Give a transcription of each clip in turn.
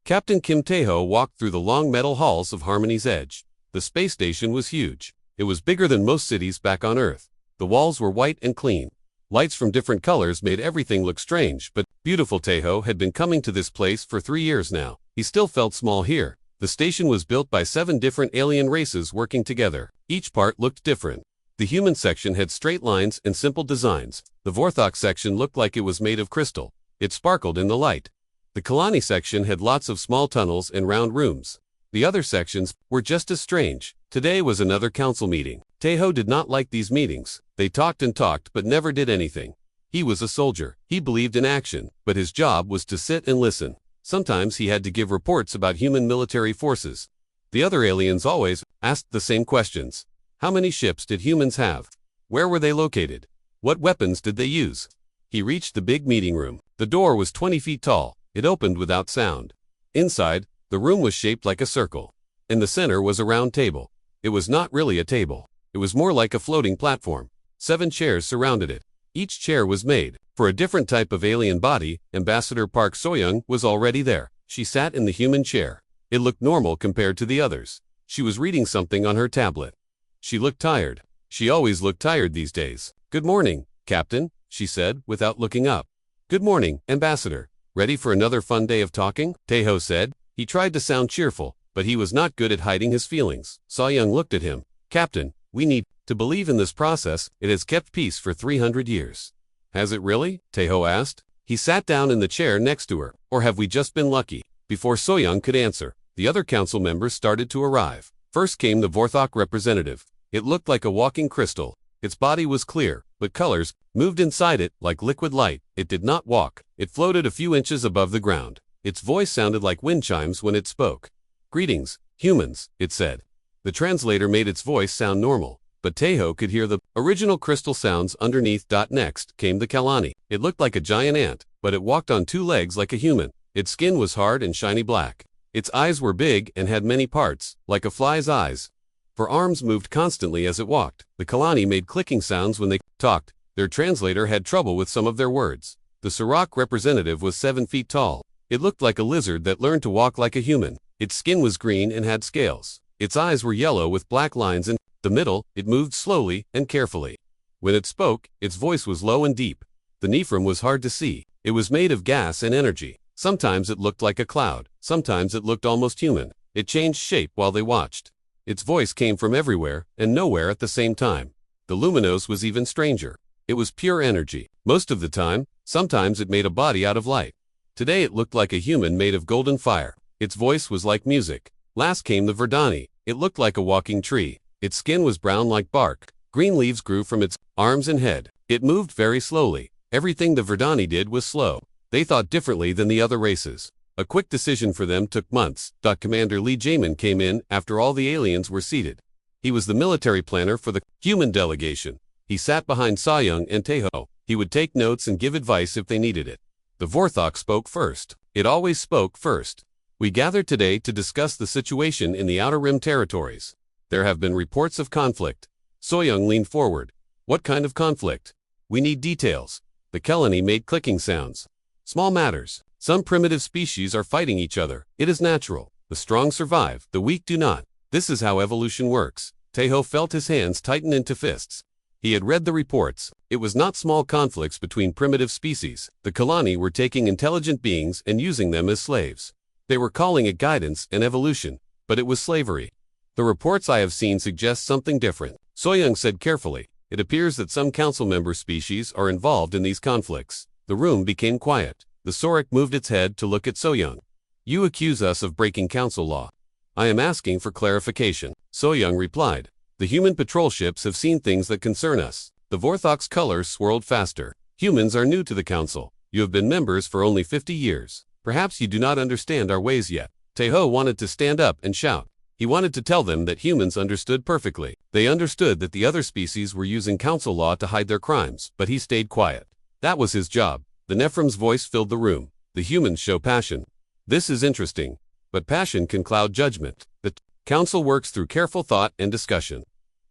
Captain Kim Tae-ho walked through the long metal halls of Harmony's Edge. The space station was huge. It was bigger than most cities back on Earth. The walls were white and clean. Lights from different colors made everything look strange, but beautiful Tae-ho had been coming to this place for 3 years now. He still felt small here. The station was built by 7 different alien races working together. Each part looked different. The human section had straight lines and simple designs. The Vorthok section looked like it was made of crystal. It sparkled in the light. The Kalani section had lots of small tunnels and round rooms. The other sections were just as strange. Today was another council meeting. Tae-ho did not like these meetings. They talked and talked but never did anything. He was a soldier. He believed in action, but his job was to sit and listen. Sometimes he had to give reports about human military forces. The other aliens always asked the same questions. How many ships did humans have? Where were they located? What weapons did they use? He reached the big meeting room. The door was 20 feet tall. It opened without sound. Inside, the room was shaped like a circle. In the center was a round table. It was not really a table. It was more like a floating platform. 7 chairs surrounded it. Each chair was made for a different type of alien body. Ambassador Park Soyoung was already there. She sat in the human chair. It looked normal compared to the others. She was reading something on her tablet. She looked tired. She always looked tired these days. "Good morning, Captain," she said without looking up. "Good morning, Ambassador. Ready for another fun day of talking?" Tae-ho said. He tried to sound cheerful, but he was not good at hiding his feelings. Soyoung looked at him. "Captain, we need to believe in this process. It has kept peace for 300 years. Has it really?" Tae-ho asked. He sat down in the chair next to her. "Or have we just been lucky?" Before Soyoung could answer, the other council members started to arrive. First came the Vorthok representative. It looked like a walking crystal. Its body was clear, but colors moved inside it like liquid light. It did not walk. It floated a few inches above the ground. Its voice sounded like wind chimes when it spoke. "Greetings, humans," it said. The translator made its voice sound normal, but Tae-ho could hear the original crystal sounds underneath. Next came the Kalani. It looked like a giant ant, but it walked on 2 legs like a human. Its skin was hard and shiny black. Its eyes were big and had many parts, like a fly's eyes. Her arms moved constantly as it walked. The Kalani made clicking sounds when they talked. Their translator had trouble with some of their words. The Sorok representative was 7 feet tall. It looked like a lizard that learned to walk like a human. Its skin was green and had scales. Its eyes were yellow with black lines in the middle. It moved slowly and carefully. When it spoke, its voice was low and deep. The Nephrim was hard to see. It was made of gas and energy. Sometimes it looked like a cloud. Sometimes it looked almost human. It changed shape while they watched. Its voice came from everywhere and nowhere at the same time. The Luminos was even stranger. It was pure energy. Most of the time, sometimes it made a body out of light. Today it looked like a human made of golden fire. Its voice was like music. Last came the Verdani. It looked like a walking tree. Its skin was brown like bark. Green leaves grew from its arms and head. It moved very slowly. Everything the Verdani did was slow. They thought differently than the other races. A quick decision for them took months. Commander Lee Jaemin came in after all the aliens were seated. He was the military planner for the human delegation. He sat behind Soyoung and Tae-ho. He would take notes and give advice if they needed it. The Vorthok spoke first. It always spoke first. "We gathered today to discuss the situation in the Outer Rim territories. There have been reports of conflict." Soyoung leaned forward. "What kind of conflict?" "We need details." The Kalani made clicking sounds. "Small matters. Some primitive species are fighting each other. It is natural. The strong survive, the weak do not. This is how evolution works." Tae-ho felt his hands tighten into fists. He had read the reports. It was not small conflicts between primitive species. The Kalani were taking intelligent beings and using them as slaves. They were calling it guidance and evolution, but it was slavery. "The reports I have seen suggest something different," Soyoung said carefully. "It appears that some council member species are involved in these conflicts." The room became quiet. The Sorok moved its head to look at Soyoung. "You accuse us of breaking council law. I am asking for clarification." Soyoung replied. "The human patrol ships have seen things that concern us." The Vorthok's colors swirled faster. "Humans are new to the council. You have been members for only 50 years. Perhaps you do not understand our ways yet." Tae-ho wanted to stand up and shout. He wanted to tell them that humans understood perfectly. They understood that the other species were using council law to hide their crimes, but he stayed quiet. That was his job. The Nephrim's voice filled the room. "The humans show passion. This is interesting. But passion can cloud judgment. The council works through careful thought and discussion."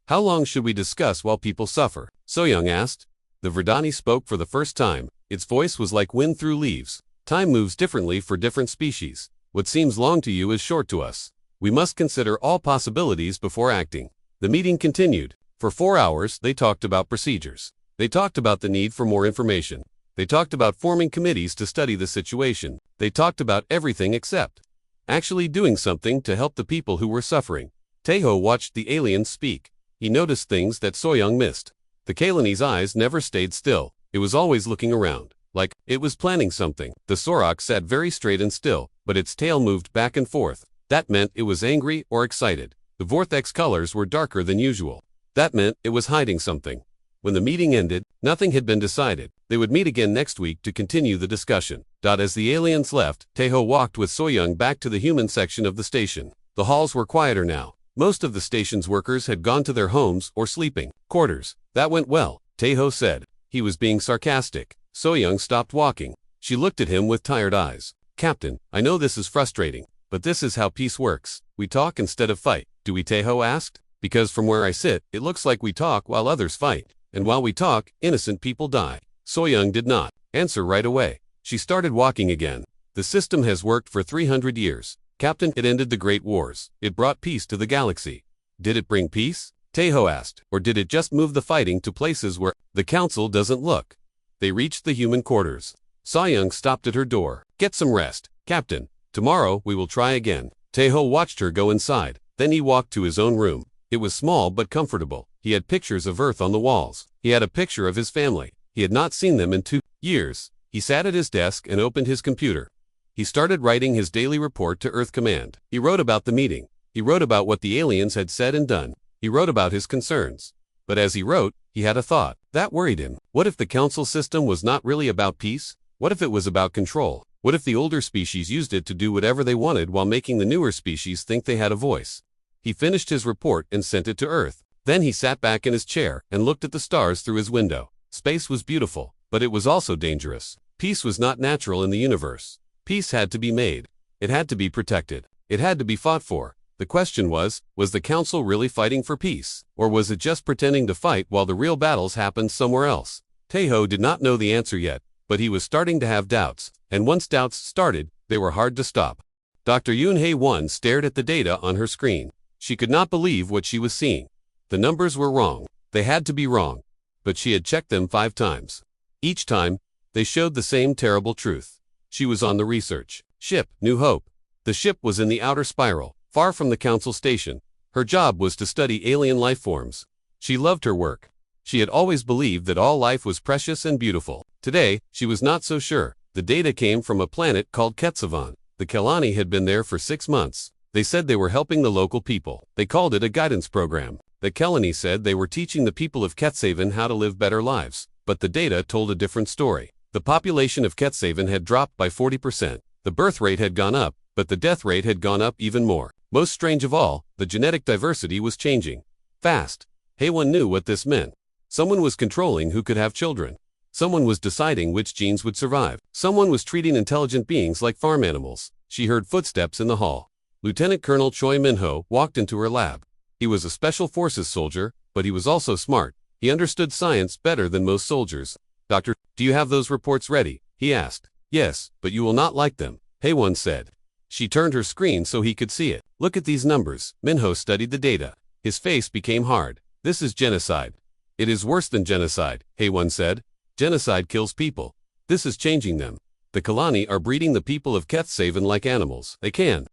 "How long should we discuss while people suffer?" Soyoung asked. The Verdani spoke for the first time. Its voice was like wind through leaves. "Time moves differently for different species. What seems long to you is short to us. We must consider all possibilities before acting. The meeting continued. For 4 hours, they talked about procedures. They talked about the need for more information. They talked about forming committees to study the situation. They talked about everything except actually doing something to help the people who were suffering. Taeho watched the aliens speak. He noticed things that Soyoung missed. The Kalani's eyes never stayed still. It was always looking around, like it was planning something. The Sorok sat very straight and still, but its tail moved back and forth. That meant it was angry or excited. The vortex colors were darker than usual. That meant it was hiding something. When the meeting ended, nothing had been decided. They would meet again next week to continue the discussion. As the aliens left, Taeho walked with Soyoung back to the human section of the station. The halls were quieter now. Most of the station's workers had gone to their homes or sleeping quarters. That went well, Taeho said. He was being sarcastic. Soyoung stopped walking. She looked at him with tired eyes. Captain, I know this is frustrating, but this is how peace works. We talk instead of fight. Do we? Taeho asked. Because from where I sit, it looks like we talk while others fight. And while we talk, innocent people die. Soyoung did not answer right away. She started walking again. The system has worked for 300 years. Captain, it ended the Great Wars. It brought peace to the galaxy. Did it bring peace? Taeho asked. Or did it just move the fighting to places where the council doesn't look? They reached the human quarters. Soyoung stopped at her door. Get some rest, Captain. Tomorrow we will try again. Taeho watched her go inside. Then he walked to his own room. It was small but comfortable. He had pictures of Earth on the walls. He had a picture of his family. He had not seen them in 2 years. He sat at his desk and opened his computer. He started writing his daily report to Earth Command. He wrote about the meeting. He wrote about what the aliens had said and done. He wrote about his concerns. But as he wrote, he had a thought. That worried him. What if the council system was not really about peace? What if it was about control? What if the older species used it to do whatever they wanted while making the newer species think they had a voice? He finished his report and sent it to Earth. Then he sat back in his chair and looked at the stars through his window. Space was beautiful, but it was also dangerous. Peace was not natural in the universe. Peace had to be made. It had to be protected. It had to be fought for. The question was the council really fighting for peace? Or was it just pretending to fight while the real battles happened somewhere else? Taeho did not know the answer yet, but he was starting to have doubts. And once doubts started, they were hard to stop. Dr. Yoon Hae-won stared at the data on her screen. She could not believe what she was seeing. The numbers were wrong. They had to be wrong. But she had checked them 5 times. Each time, they showed the same terrible truth. She was on the research ship, New Hope. The ship was in the outer spiral, far from the council station. Her job was to study alien life forms. She loved her work. She had always believed that all life was precious and beautiful. Today, she was not so sure. The data came from a planet called Ketsavan. The Kalani had been there for 6 months. They said they were helping the local people. They called it a guidance program. The Kalani said they were teaching the people of Ketsavan how to live better lives. But the data told a different story. The population of Ketsavan had dropped by 40%. The birth rate had gone up, but the death rate had gone up even more. Most strange of all, the genetic diversity was changing fast. Hae-won knew what this meant. Someone was controlling who could have children. Someone was deciding which genes would survive. Someone was treating intelligent beings like farm animals. She heard footsteps in the hall. Lieutenant Colonel Choi Min-ho walked into her lab. He was a special forces soldier, but he was also smart. He understood science better than most soldiers. Doctor, do you have those reports ready? He asked. Yes, but you will not like them, Hae-won said. She turned her screen so he could see it. Look at these numbers. Min-ho studied the data. His face became hard. This is genocide. It is worse than genocide, Hae-won said. Genocide kills people. This is changing them. The Kalani are breeding the people of Ketsavan like animals. They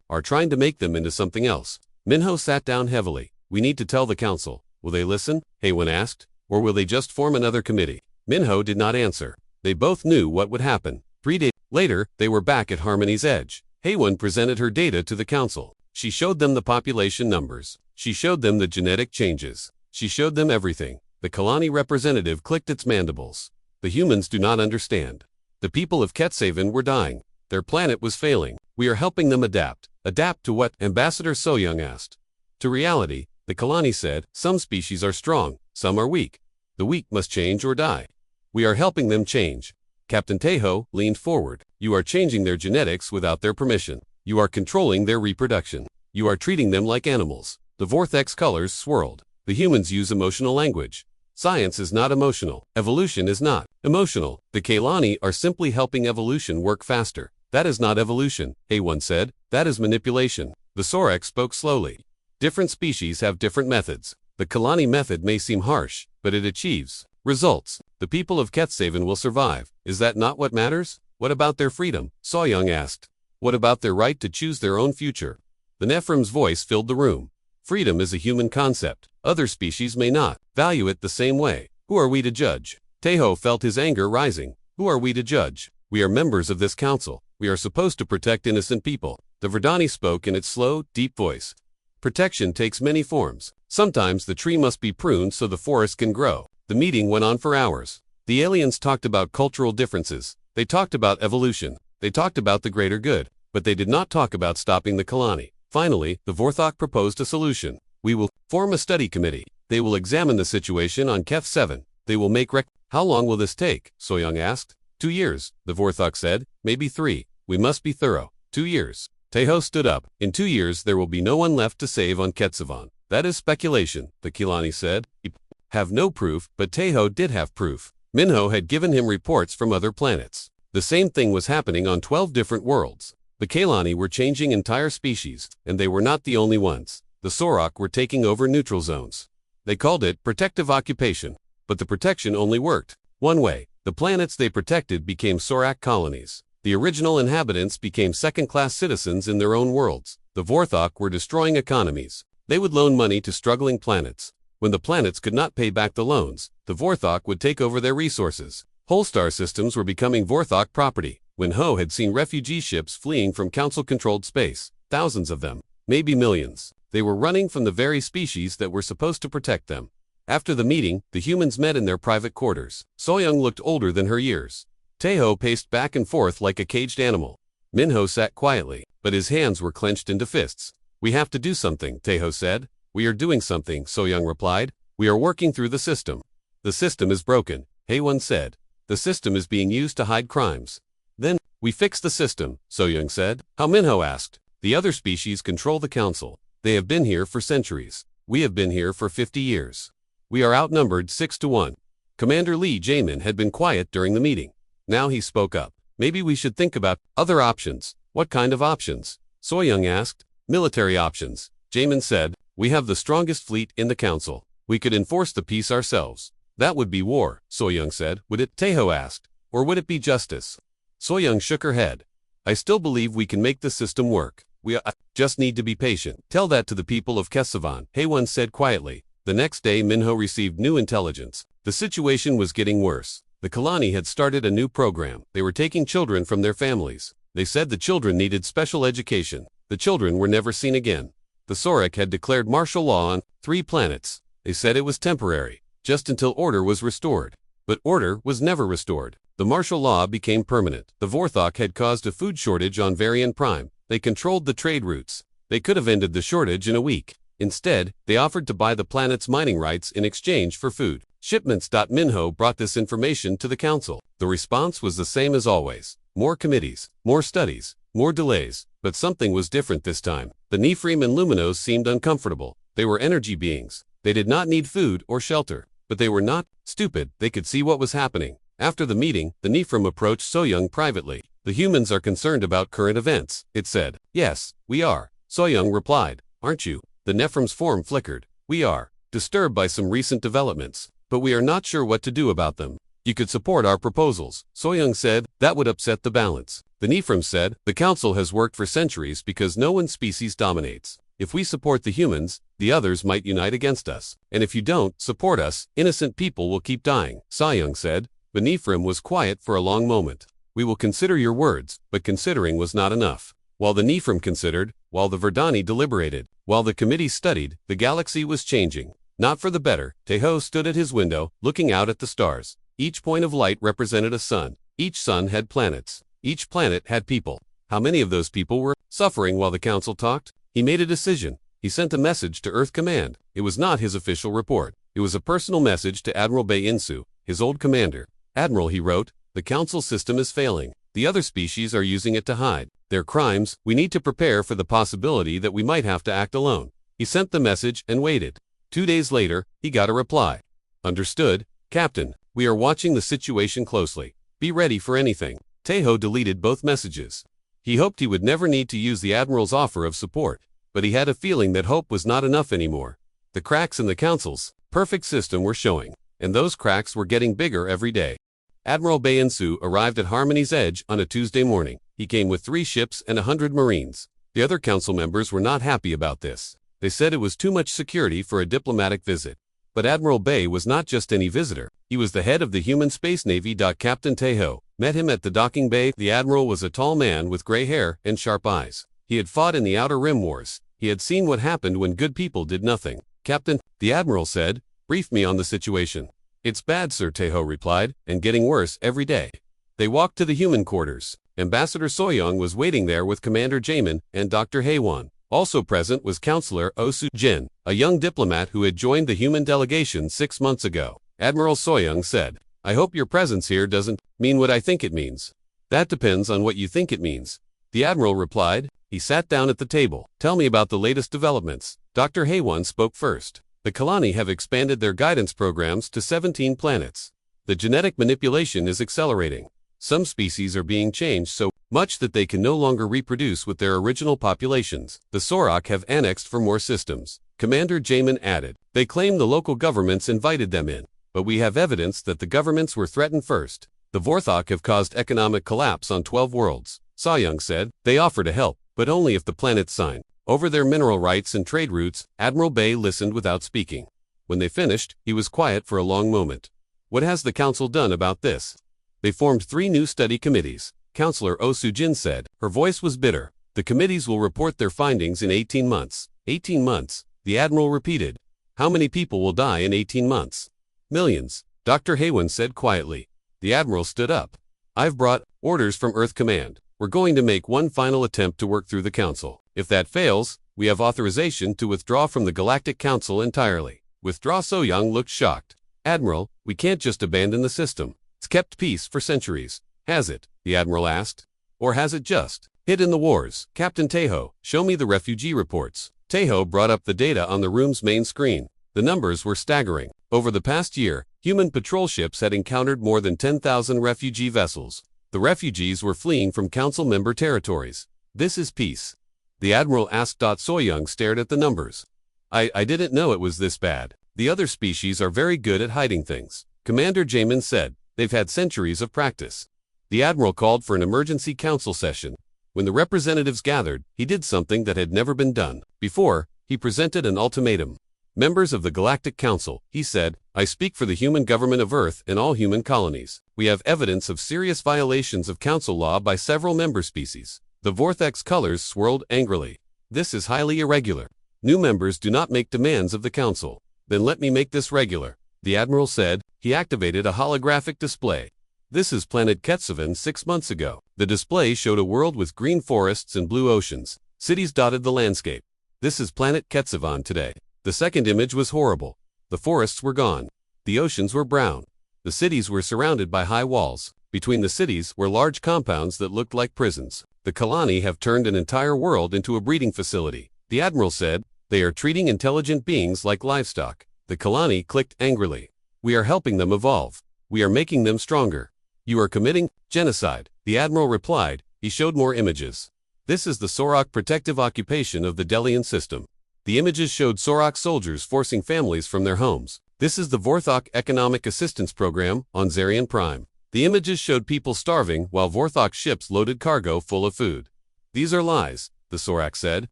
are trying to make them into something else. Min-ho sat down heavily. We need to tell the council. Will they listen? Hae-won asked. Or will they just form another committee? Min-ho did not answer. They both knew what would happen. 3 days later, they were back at Harmony's Edge. Hae-won presented her data to the council. She showed them the population numbers. She showed them the genetic changes. She showed them everything. The Kalani representative clicked its mandibles. The humans do not understand. The people of Ketsavan were dying. Their planet was failing. We are helping them adapt. Adapt to what? Ambassador Soyoung asked. To reality, the Kalani said. Some species are strong, some are weak. The weak must change or die. We are helping them change. Captain Taeho leaned forward. You are changing their genetics without their permission. You are controlling their reproduction. You are treating them like animals. The vortex colors swirled. The humans use emotional language. Science is not emotional. Evolution is not emotional. The Kalani are simply helping evolution work faster. That is not evolution, A1 said. That is manipulation. The Sorek spoke slowly. Different species have different methods. The Kalani method may seem harsh, but it achieves results. The people of Kethsaven will survive. Is that not what matters? What about their freedom? Soyoung asked. What about their right to choose their own future? The Nephrim's voice filled the room. Freedom is a human concept. Other species may not value it the same way. Who are we to judge? Taeho felt his anger rising. Who are we to judge? We are members of this council. We are supposed to protect innocent people. The Verdani spoke in its slow, deep voice. Protection takes many forms. Sometimes the tree must be pruned so the forest can grow. The meeting went on for hours. The aliens talked about cultural differences. They talked about evolution. They talked about the greater good. But they did not talk about stopping the Kalani. Finally, the Vorthok proposed a solution. We will form a study committee. They will examine the situation on Keth 7. They will make How long will this take? Soyoung asked. 2 years, the Vorthok said. Maybe 3. We must be thorough. 2 years. Taeho stood up. In 2 years there will be no one left to save on Kethsavan. That is speculation, the Kilani said. He have no proof, but Taeho did have proof. Minho had given him reports from other planets. The same thing was happening on 12 different worlds. The Kalani were changing entire species, and they were not the only ones. The Sorok were taking over neutral zones. They called it protective occupation. But the protection only worked one way. The planets they protected became Sorak colonies. The original inhabitants became second-class citizens in their own worlds. The Vorthok were destroying economies. They would loan money to struggling planets. When the planets could not pay back the loans, the Vorthok would take over their resources. Whole star systems were becoming Vorthok property. When Ho had seen refugee ships fleeing from council-controlled space, thousands of them, maybe millions, they were running from the very species that were supposed to protect them. After the meeting, the humans met in their private quarters. Soyoung looked older than her years. Taeho paced back and forth like a caged animal. Minho sat quietly, but his hands were clenched into fists. We have to do something, Taeho said. We are doing something, Soyoung replied. We are working through the system. The system is broken, Haewon said. The system is being used to hide crimes. Then, we fix the system, Soyoung said. How? Minho asked. The other species control the council. They have been here for centuries. We have been here for 50 years. We are outnumbered 6-1. Commander Lee Jaemin had been quiet during the meeting. Now he spoke up. Maybe we should think about other options. What kind of options? Soyoung asked. Military options. Jaemin said. We have the strongest fleet in the council. We could enforce the peace ourselves. That would be war, Soyoung said. Would it? Taeho asked. Or would it be justice? Soyoung shook her head. I still believe we can make the system work. We just need to be patient. Tell that to the people of Kethsavan, Haewon said quietly. The next day Minho received new intelligence. The situation was getting worse. The Kalani had started a new program. They were taking children from their families. They said the children needed special education. The children were never seen again. The Sorek had declared martial law on 3 planets. They said it was temporary, just until order was restored. But order was never restored. The martial law became permanent. The Vorthok had caused a food shortage on Varian Prime. They controlled the trade routes. They could have ended the shortage in a week. Instead, they offered to buy the planet's mining rights in exchange for food shipments. Minho brought this information to the council. The response was the same as always. More committees, more studies, more delays. But something was different this time. The Nephrim and Luminos seemed uncomfortable. They were energy beings. They did not need food or shelter. But they were not stupid. They could see what was happening. After the meeting, the Nephrim approached Soyoung privately. The humans are concerned about current events, it said. Yes, we are, Soyoung replied. Aren't you? The Nephrim's form flickered. We are disturbed by some recent developments, but we are not sure what to do about them. You could support our proposals, Soyoung said. That would upset the balance. The Nephrim said, the council has worked for centuries because no one species dominates. If we support the humans, the others might unite against us. And if you don't support us, innocent people will keep dying, Soyoung said. The Nephrim was quiet for a long moment. We will consider your words, but considering was not enough. While the Nephrim considered, while the Verdani deliberated, while the committee studied, the galaxy was changing. Not for the better. Taeho stood at his window, looking out at the stars. Each point of light represented a sun. Each sun had planets. Each planet had people. How many of those people were suffering while the council talked? He made a decision. He sent a message to Earth Command. It was not his official report. It was a personal message to Admiral Bae Insu, his old commander. Admiral, he wrote, the council system is failing. The other species are using it to hide their crimes. We need to prepare for the possibility that we might have to act alone. He sent the message and waited. 2 days later, he got a reply. Understood, Captain. We are watching the situation closely. Be ready for anything. Taeho deleted both messages. He hoped he would never need to use the Admiral's offer of support, but he had a feeling that hope was not enough anymore. The cracks in the Council's perfect system were showing, and those cracks were getting bigger every day. Admiral Bayansu arrived at Harmony's Edge on a Tuesday morning. He came with 3 ships and 100 Marines. The other council members were not happy about this. They said it was too much security for a diplomatic visit. But Admiral Bay was not just any visitor. He was the head of the Human Space Navy. Captain Tejo met him at the docking bay. The Admiral was a tall man with gray hair and sharp eyes. He had fought in the Outer Rim Wars. He had seen what happened when good people did nothing. Captain, the Admiral said, brief me on the situation. It's bad, Sir, Tejo replied, and getting worse every day. They walked to the human quarters. Ambassador Soyoung was waiting there with Commander Jamin and Dr. Haewon. Also present was Counselor Osu Jin, a young diplomat who had joined the human delegation 6 months ago. Admiral Soyoung said, I hope your presence here doesn't mean what I think it means. That depends on what you think it means. The Admiral replied. He sat down at the table. Tell me about the latest developments. Dr. Haewon spoke first. The Kalani have expanded their guidance programs to 17 planets. The genetic manipulation is accelerating. Some species are being changed so much that they can no longer reproduce with their original populations. The Sorok have annexed for more systems. Commander Jamin added. They claim the local governments invited them in, but we have evidence that the governments were threatened first. The Vorthok have caused economic collapse on 12 worlds. Soyoung said. They offer to help, but only if the planets sign over their mineral rights and trade routes. Admiral Bay listened without speaking. When they finished, he was quiet for a long moment. What has the council done about this? They formed 3 new study committees. Counselor Oh Soo-jin said. Her voice was bitter. The committees will report their findings in 18 months. 18 months, the Admiral repeated. How many people will die in 18 months? Millions, Dr. Haewon said quietly. The Admiral stood up. I've brought orders from Earth Command. We're going to make one final attempt to work through the Council. If that fails, we have authorization to withdraw from the Galactic Council entirely. Withdraw? Soyoung looked shocked. Admiral, we can't just abandon the system. It's kept peace for centuries. Has it? The Admiral asked. Or has it just hid in the wars? Captain Tejo, show me the refugee reports. Tejo brought up the data on the room's main screen. The numbers were staggering. Over the past year, human patrol ships had encountered more than 10,000 refugee vessels. The refugees were fleeing from Council member territories. This is peace. The Admiral asked. Soyoung stared at the numbers. I didn't know it was this bad. The other species are very good at hiding things. Commander Jamin said. They've had centuries of practice. The Admiral called for an emergency council session. When the representatives gathered, he did something that had never been done before. He presented an ultimatum. Members of the Galactic Council, he said, I speak for the human government of Earth and all human colonies. We have evidence of serious violations of Council law by several member species. The Vortex colors swirled angrily. This is highly irregular. New members do not make demands of the Council. Then let me make this regular, the Admiral said. He activated a holographic display. This is planet Ketsevan 6 months ago. The display showed a world with green forests and blue oceans. Cities dotted the landscape. This is planet Ketsevan today. The second image was horrible. The forests were gone. The oceans were brown. The cities were surrounded by high walls. Between the cities were large compounds that looked like prisons. The Kalani have turned an entire world into a breeding facility. The Admiral said. They are treating intelligent beings like livestock. The Kalani clicked angrily. We are helping them evolve. We are making them stronger. You are committing genocide, the Admiral replied. He showed more images. This is the Sorok protective occupation of the Delian system. The images showed Sorok soldiers forcing families from their homes. This is the Vorthok Economic Assistance Program on Zarian Prime. The images showed people starving while Vorthok ships loaded cargo full of food. These are lies, the Sorok said.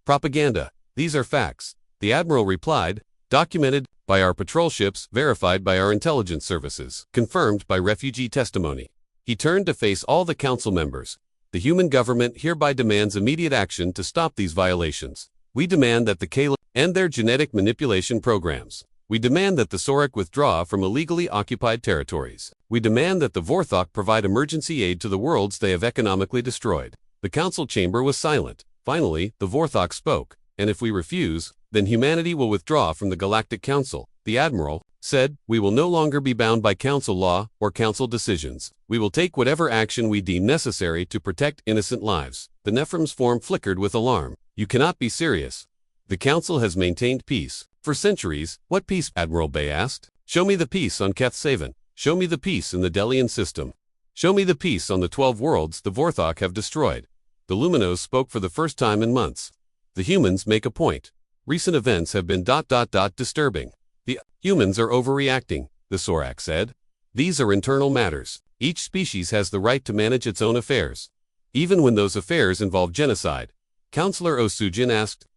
Propaganda. These are facts, the Admiral replied. Documented by our patrol ships, verified by our intelligence services, confirmed by refugee testimony. He turned to face all the council members. The human government hereby demands immediate action to stop these violations. We demand that the Kala end their genetic manipulation programs. We demand that the Sorok withdraw from illegally occupied territories. We demand that the Vorthok provide emergency aid to the worlds they have economically destroyed. The council chamber was silent. Finally, the Vorthok spoke. And if we refuse, then humanity will withdraw from the Galactic Council, the Admiral said. We will no longer be bound by Council law or Council decisions. We will take whatever action we deem necessary to protect innocent lives. The Nephrim's form flickered with alarm. You cannot be serious. The Council has maintained peace for centuries. What peace? Admiral Bay asked. Show me the peace on Kethsavan. Show me the peace in the Delian system. Show me the peace on the 12 worlds the Vorthok have destroyed. The Luminos spoke for the first time in months. The humans make a point. Recent events have been disturbing. The humans are overreacting, the Sorak said. These are internal matters. Each species has the right to manage its own affairs, even when those affairs involve genocide. Counselor Osujin asked.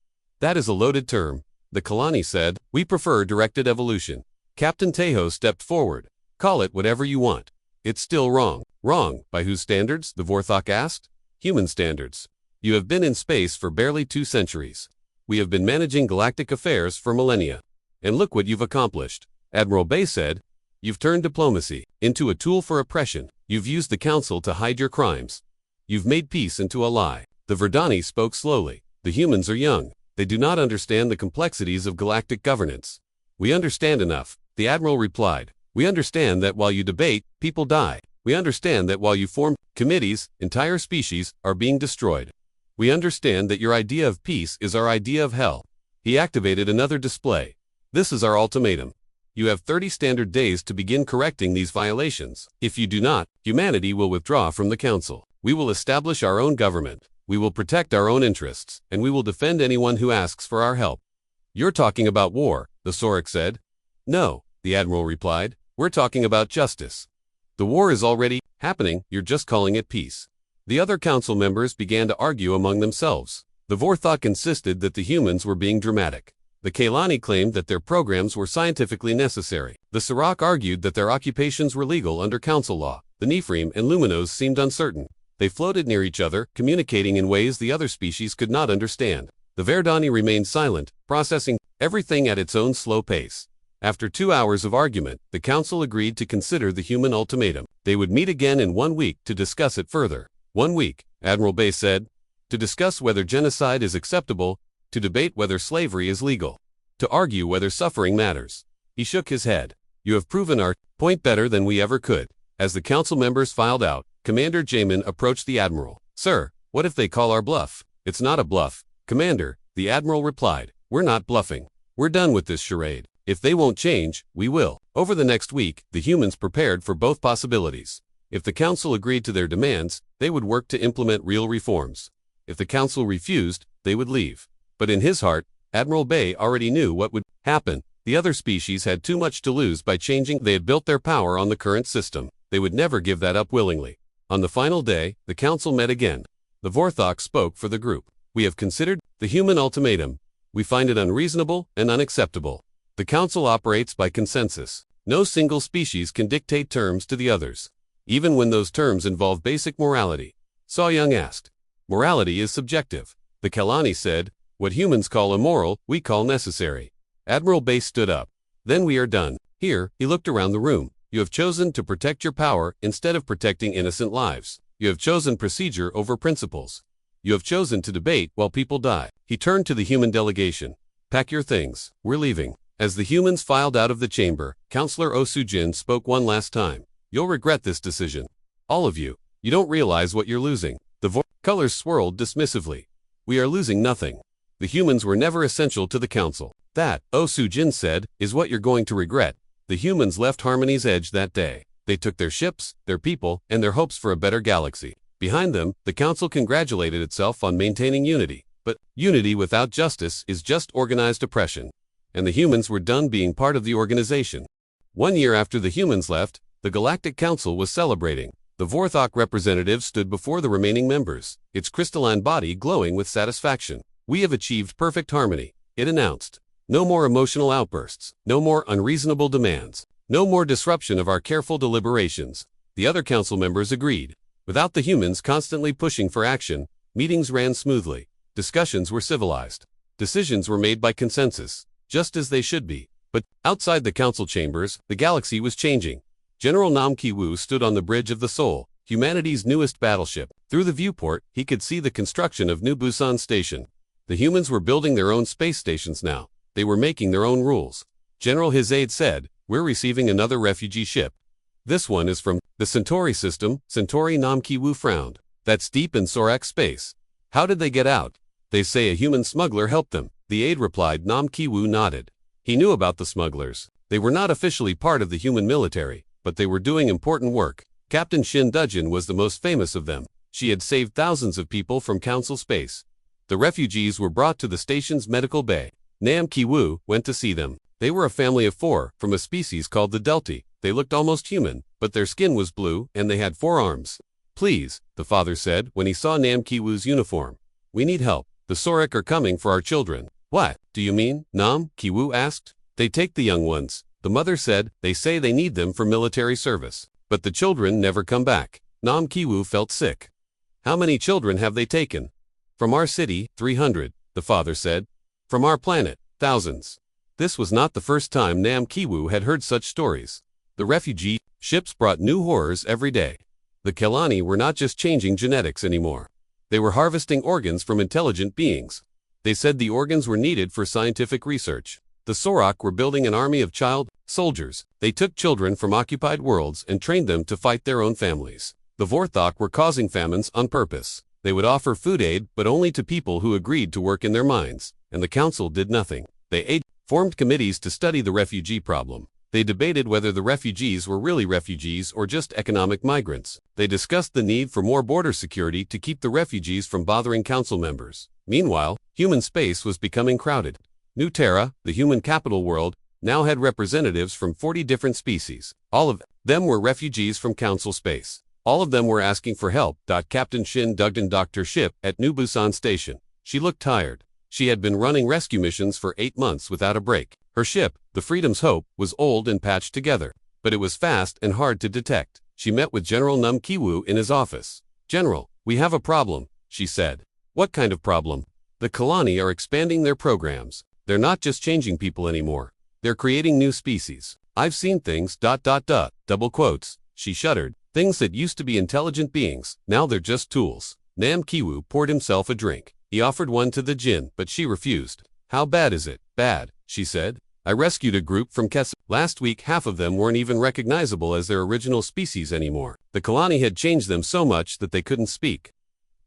That is a loaded term. The Kalani said. We prefer directed evolution. Captain Tejo stepped forward. Call it whatever you want. It's still wrong. Wrong, by whose standards? The Vorthok asked. Human standards. You have been in space for barely 2 centuries. We have been managing galactic affairs for millennia. And look what you've accomplished. Admiral Bay said. You've turned diplomacy into a tool for oppression. You've used the council to hide your crimes. You've made peace into a lie. The Verdani spoke slowly. The humans are young. They do not understand the complexities of galactic governance. We understand enough, the Admiral replied. We understand that while you debate, people die. We understand that while you form committees, entire species are being destroyed. We understand that your idea of peace is our idea of hell. He activated another display. This is our ultimatum. You have 30 standard days to begin correcting these violations. If you do not, humanity will withdraw from the council. We will establish our own government. We will protect our own interests, and we will defend anyone who asks for our help. You're talking about war, the Sorak said. No, the Admiral replied. We're talking about justice. The war is already happening, you're just calling it peace. The other council members began to argue among themselves. The Vorthok insisted that the humans were being dramatic. The Kaylani claimed that their programs were scientifically necessary. The Sirach argued that their occupations were legal under council law. The Nephrim and Luminos seemed uncertain. They floated near each other, communicating in ways the other species could not understand. The Verdani remained silent, processing everything at its own slow pace. After 2 hours of argument, the council agreed to consider the human ultimatum. They would meet again in 1 week to discuss it further. 1 week, Admiral Bay said. To discuss whether genocide is acceptable, to debate whether slavery is legal, to argue whether suffering matters. He shook his head. You have proven our point better than we ever could. As the council members filed out, Commander Jamin approached the Admiral. Sir, what if they call our bluff? It's not a bluff. Commander, the Admiral replied. We're not bluffing. We're done with this charade. If they won't change, we will. Over the next week, the humans prepared for both possibilities. If the council agreed to their demands, they would work to implement real reforms. If the council refused, they would leave. But in his heart, Admiral Bay already knew what would happen. The other species had too much to lose by changing. They had built their power on the current system. They would never give that up willingly. On the final day, the council met again. The Vorthok spoke for the group. We have considered the human ultimatum. We find it unreasonable and unacceptable. The council operates by consensus. No single species can dictate terms to the others, even when those terms involve basic morality. Saw Young asked. Morality is subjective. The Kalani said. What humans call immoral, we call necessary. Admiral Bay stood up. Then we are done. Here, he looked around the room. You have chosen to protect your power instead of protecting innocent lives. You have chosen procedure over principles. You have chosen to debate while people die. He turned to the human delegation. Pack your things. We're leaving. As the humans filed out of the chamber, Counselor Osujin spoke one last time. You'll regret this decision. All of you. You don't realize what you're losing. The colors swirled dismissively. We are losing nothing. The humans were never essential to the council. That, Osujin said, is what you're going to regret. The humans left Harmony's Edge that day. They took their ships, their people, and their hopes for a better galaxy. Behind them, the council congratulated itself on maintaining unity. But unity without justice is just organized oppression. And the humans were done being part of the organization. 1 year after the humans left, the Galactic Council was celebrating. The Vorthok representative stood before the remaining members, its crystalline body glowing with satisfaction. We have achieved perfect harmony, it announced. No more emotional outbursts, no more unreasonable demands, no more disruption of our careful deliberations. The other council members agreed. Without the humans constantly pushing for action, meetings ran smoothly. Discussions were civilized. Decisions were made by consensus, just as they should be. But outside the council chambers, the galaxy was changing. General Nam Ki-woo stood on the bridge of the Soul, humanity's newest battleship. Through the viewport, he could see the construction of New Busan Station. The humans were building their own space stations now. They were making their own rules. General his aide said, we're receiving another refugee ship. This one is from the Centauri system. Centauri. Nam Ki-woo frowned. That's deep in Sorak space. How did they get out? They say a human smuggler helped them. The aide replied. Nam Ki-woo nodded. He knew about the smugglers. They were not officially part of the human military, but they were doing important work. Captain Shin Dujin was the most famous of them. She had saved thousands of people from Council space. The refugees were brought to the station's medical bay. Nam Ki-woo went to see them. They were a family of 4, from a species called the Delti. They looked almost human, but their skin was blue and they had 4 arms. Please, the father said when he saw Nam Ki-woo's uniform. We need help. The Sorok are coming for our children. What do you mean? Nam Ki-woo asked. They take the young ones. The mother said, they say they need them for military service. But the children never come back. Nam Ki-woo felt sick. How many children have they taken? From our city, 300, the father said. From our planet, thousands. This was not the first time Nam Ki-woo had heard such stories. The refugee ships brought new horrors every day. The Kelani were not just changing genetics anymore. They were harvesting organs from intelligent beings. They said the organs were needed for scientific research. The Sorok were building an army of child soldiers. They took children from occupied worlds and trained them to fight their own families. The Vorthok were causing famines on purpose. They would offer food aid, but only to people who agreed to work in their mines, and the council did nothing. They formed committees to study the refugee problem. They debated whether the refugees were really refugees or just economic migrants. They discussed the need for more border security to keep the refugees from bothering council members. Meanwhile, human space was becoming crowded. New Terra, the human capital world, now had representatives from 40 different species. All of them were refugees from council space. All of them were asking for help. Captain Shin Dugden docked her ship at New Busan Station. She looked tired. She had been running rescue missions for 8 months without a break. Her ship, the Freedom's Hope, was old and patched together, but it was fast and hard to detect. She met with General Nam Ki-woo in his office. General, we have a problem, she said. What kind of problem? The Kelani are expanding their programs. They're not just changing people anymore. They're creating new species. I've seen things, double quotes, she shuddered. Things that used to be intelligent beings, now they're just tools. Nam Ki-woo poured himself a drink. He offered one to the Jinn, but she refused. How bad is it? Bad, she said. I rescued a group from Kes. Last week half of them weren't even recognizable as their original species anymore. The Kelani had changed them so much that they couldn't speak.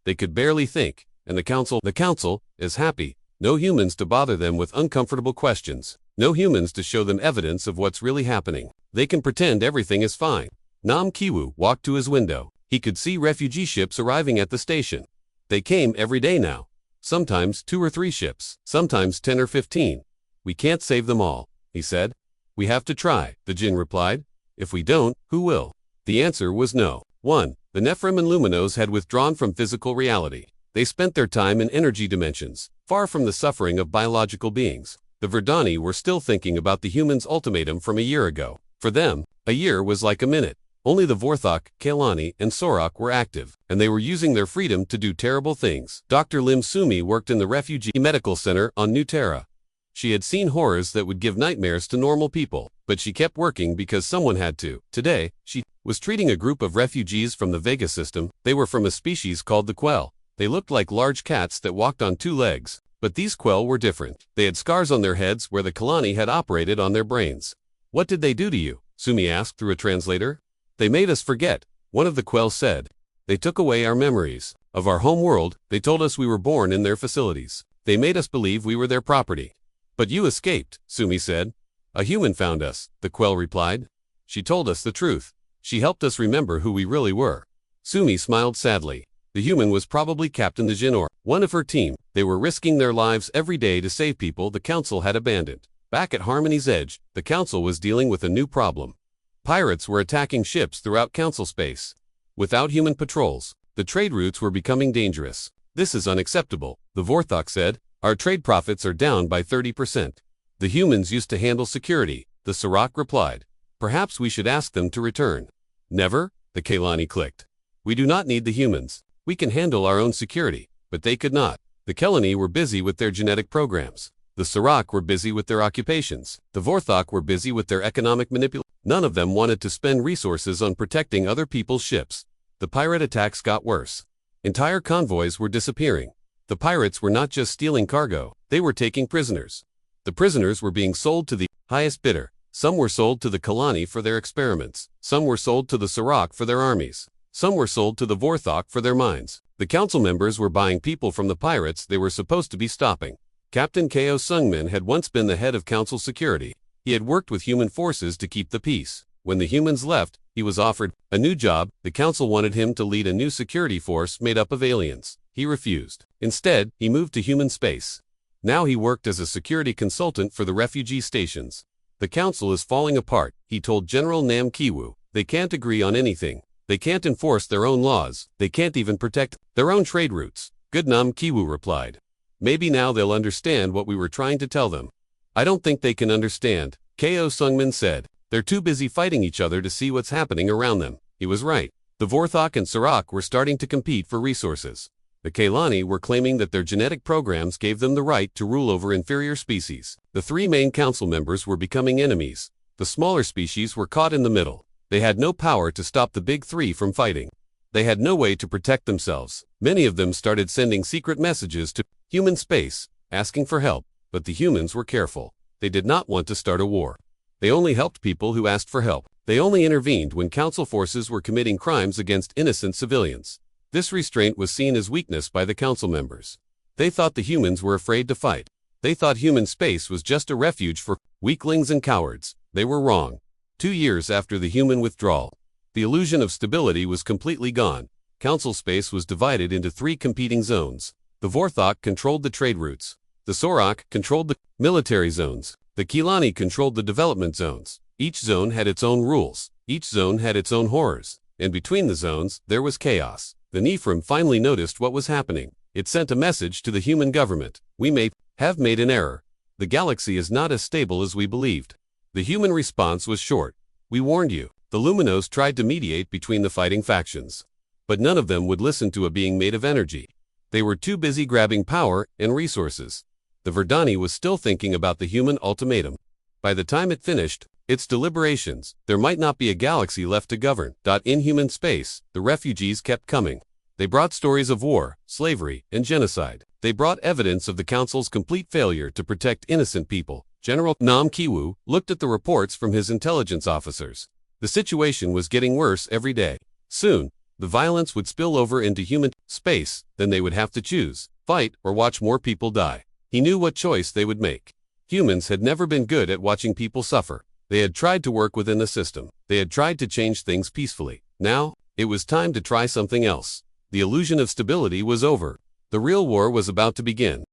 They could barely think, and the council is happy. No humans to bother them with uncomfortable questions. No humans to show them evidence of what's really happening. They can pretend everything is fine. Nam Ki-woo walked to his window. He could see refugee ships arriving at the station. They came every day now. Sometimes 2 or 3 ships, sometimes 10 or 15. We can't save them all, he said. We have to try, the Jinn replied. If we don't, who will? The answer was no. 1. The Nephrim and Luminos had withdrawn from physical reality. They spent their time in energy dimensions, far from the suffering of biological beings. The Verdani were still thinking about the humans' ultimatum from a year ago. For them, a year was like a minute. Only the Vorthok, Kelani, and Sorok were active, and they were using their freedom to do terrible things. Dr. Lim Sumi worked in the Refugee Medical Center on New Terra. She had seen horrors that would give nightmares to normal people, but she kept working because someone had to. Today, she was treating a group of refugees from the Vega system. They were from a species called the Quell. They looked like large cats that walked on 2 legs, but these Quell were different. They had scars on their heads where the Kelani had operated on their brains. What did they do to you? Sumi asked through a translator. They made us forget, one of the Quell said. They took away our memories of our home world. They told us we were born in their facilities. They made us believe we were their property. But you escaped, Sumi said. A human found us, the Quell replied. She told us the truth. She helped us remember who we really were. Sumi smiled sadly. The human was probably Captain the Jinn or one of her team. They were risking their lives every day to save people the council had abandoned. Back at Harmony's Edge, the council was dealing with a new problem. Pirates were attacking ships throughout council space. Without human patrols, the trade routes were becoming dangerous. This is unacceptable, the Vorthok said. Our trade profits are down by 30%. The humans used to handle security, the Sorok replied. Perhaps we should ask them to return. Never, the Kelani clicked. We do not need the humans. We can handle our own security, but they could not. The Kelani were busy with their genetic programs. The Sorok were busy with their occupations. The Vorthok were busy with their economic manipulation. None of them wanted to spend resources on protecting other people's ships. The pirate attacks got worse. Entire convoys were disappearing. The pirates were not just stealing cargo, they were taking prisoners. The prisoners were being sold to the highest bidder. Some were sold to the Kelani for their experiments. Some were sold to the Sorok for their armies. Some were sold to the Vorthok for their mines. The council members were buying people from the pirates they were supposed to be stopping. Captain Ko Sungmin had once been the head of council security. He had worked with human forces to keep the peace. When the humans left, He was offered a new job. The council wanted him to lead a new security force made up of aliens. He refused. Instead, he moved to human space. Now he worked as a security consultant for the refugee stations. The council is falling apart, he told General Nam Kiwu. They can't agree on anything. They can't enforce their own laws. They can't even protect their own trade routes. Good, Nam Kiwu replied. Maybe now they'll understand what we were trying to tell them. I don't think they can understand, Ko Sungmin said. They're too busy fighting each other to see what's happening around them. He was right. The Vorthok and Sirach were starting to compete for resources. The Kaylani were claiming that their genetic programs gave them the right to rule over inferior species. The three main council members were becoming enemies. The smaller species were caught in the middle. They had no power to stop the big three from fighting. They had no way to protect themselves. Many of them started sending secret messages to human space, asking for help, but the humans were careful. They did not want to start a war. They only helped people who asked for help. They only intervened when council forces were committing crimes against innocent civilians. This restraint was seen as weakness by the council members. They thought the humans were afraid to fight. They thought human space was just a refuge for weaklings and cowards. They were wrong. 2 years after the human withdrawal, the illusion of stability was completely gone. Council space was divided into 3 competing zones. The Vorthok controlled the trade routes. The Sorak controlled the military zones. The Kilani controlled the development zones. Each zone had its own rules. Each zone had its own horrors. And between the zones, there was chaos. The Nephrim finally noticed what was happening. It sent a message to the human government. We may have made an error. The galaxy is not as stable as we believed. The human response was short. We warned you. The Luminos tried to mediate between the fighting factions. But none of them would listen to a being made of energy. They were too busy grabbing power and resources. The Verdani was still thinking about the human ultimatum. By the time it finished its deliberations, there might not be a galaxy left to govern. In human space, the refugees kept coming. They brought stories of war, slavery, and genocide. They brought evidence of the council's complete failure to protect innocent people. General Nam Kiwu looked at the reports from his intelligence officers. The situation was getting worse every day. Soon, the violence would spill over into human space, then they would have to choose, fight or watch more people die. He knew what choice they would make. Humans had never been good at watching people suffer. They had tried to work within the system. They had tried to change things peacefully. Now, it was time to try something else. The illusion of stability was over. The real war was about to begin.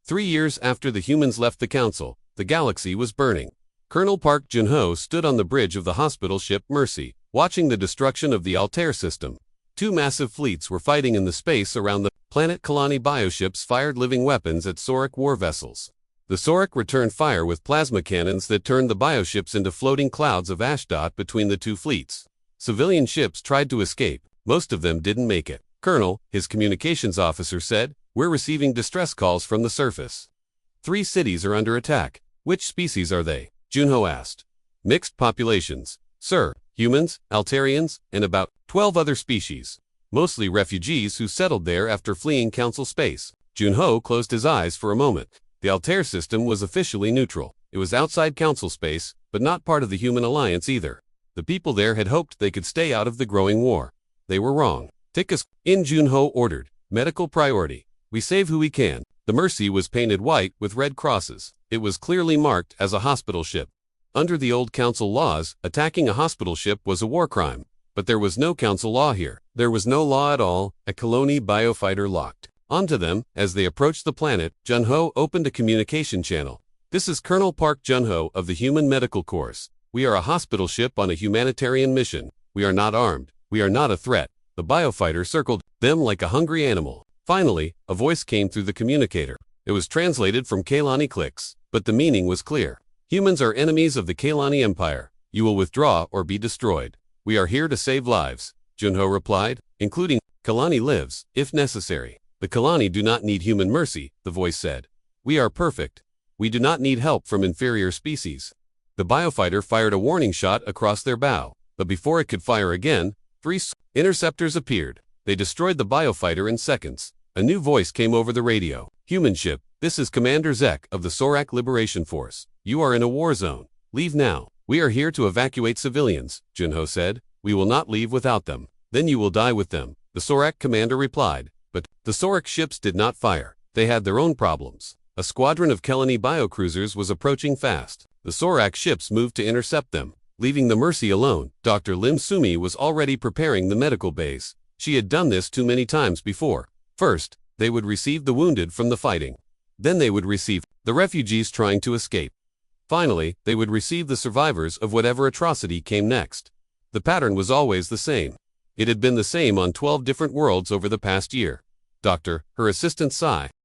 3 years after the humans left the council, the galaxy was burning. Colonel Park Jun-ho stood on the bridge of the hospital ship Mercy, watching the destruction of the Altair system. 2 massive fleets were fighting in the space around the planet. Kalani bioships fired living weapons at Sorak war vessels. The Sorak returned fire with plasma cannons that turned the bioships into floating clouds of ash between the 2 fleets. Civilian ships tried to escape. Most of them didn't make it. Colonel, his communications officer said, we're receiving distress calls from the surface. 3 cities are under attack. Which species are they? Junho asked. Mixed populations, sir. Humans, Altarians, and about 12 other species. Mostly refugees who settled there after fleeing council space. Junho closed his eyes for a moment. The Altair system was officially neutral. It was outside council space, but not part of the human alliance either. The people there had hoped they could stay out of the growing war. They were wrong. Take us in, Junho ordered. Medical priority. We save who we can. The Mercy was painted white with red crosses. It was clearly marked as a hospital ship. Under the old council laws, attacking a hospital ship was a war crime. But there was no council law here. There was no law at all. A Colony biofighter locked onto them. As they approached the planet, Junho opened a communication channel. This is Colonel Park Junho of the Human Medical Corps. We are a hospital ship on a humanitarian mission. We are not armed. We are not a threat. The biofighter circled them like a hungry animal. Finally, a voice came through the communicator. It was translated from Kaylani clicks, but the meaning was clear. Humans are enemies of the Kaylani Empire. You will withdraw or be destroyed. We are here to save lives, Junho replied, including Kalani lives, if necessary. The Kalani do not need human mercy, the voice said. We are perfect. We do not need help from inferior species. The biofighter fired a warning shot across their bow, but before it could fire again, 3 interceptors appeared. They destroyed the biofighter in seconds. A new voice came over the radio. Human ship, this is Commander Zek of the Sorak Liberation Force. You are in a war zone. Leave now. We are here to evacuate civilians, Junho said. We will not leave without them. Then you will die with them, the Sorak commander replied. But the Sorak ships did not fire. They had their own problems. A squadron of Kelani biocruisers was approaching fast. The Sorak ships moved to intercept them. Leaving the Mercy alone, Dr. Lim Sumi was already preparing the medical bays. She had done this too many times before. First, they would receive the wounded from the fighting. Then they would receive the refugees trying to escape. Finally, they would receive the survivors of whatever atrocity came next. The pattern was always the same. It had been the same on 12 different worlds over the past year. Doctor, her assistant Sai,